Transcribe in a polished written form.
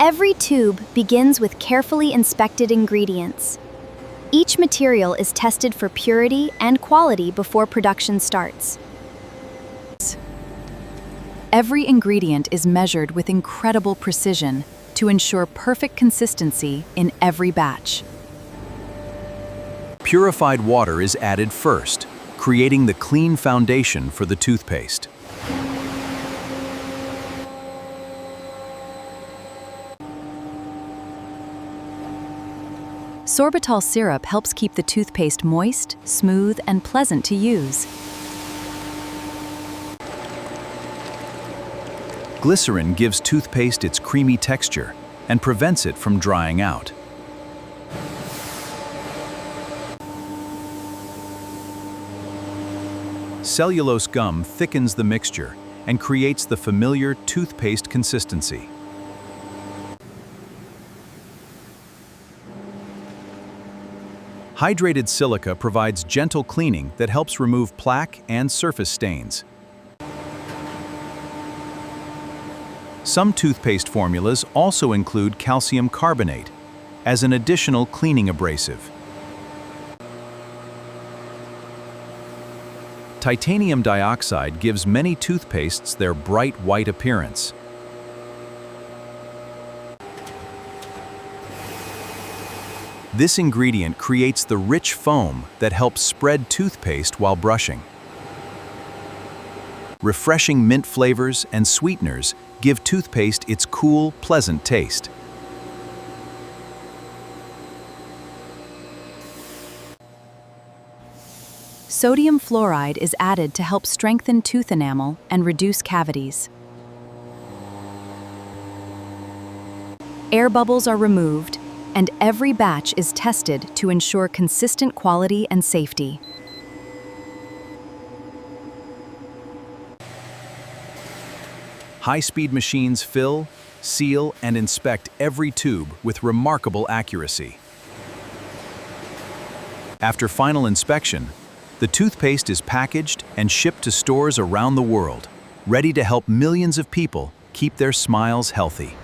Every tube begins with carefully inspected ingredients. Each material is tested for purity and quality before production starts. Every ingredient is measured with incredible precision to ensure perfect consistency in every batch. Purified water is added first, creating the clean foundation for the toothpaste. Sorbitol syrup helps keep the toothpaste moist, smooth, and pleasant to use. Glycerin gives toothpaste its creamy texture and prevents it from drying out. Cellulose gum thickens the mixture and creates the familiar toothpaste consistency. Hydrated silica provides gentle cleaning that helps remove plaque and surface stains. Some toothpaste formulas also include calcium carbonate as an additional cleaning abrasive. Titanium dioxide gives many toothpastes their bright white appearance. This ingredient creates the rich foam that helps spread toothpaste while brushing. Refreshing mint flavors and sweeteners give toothpaste its cool, pleasant taste. Sodium fluoride is added to help strengthen tooth enamel and reduce cavities. Air bubbles are removed, and every batch is tested to ensure consistent quality and safety. High-speed machines fill, seal, and inspect every tube with remarkable accuracy. After final inspection, the toothpaste is packaged and shipped to stores around the world, ready to help millions of people keep their smiles healthy.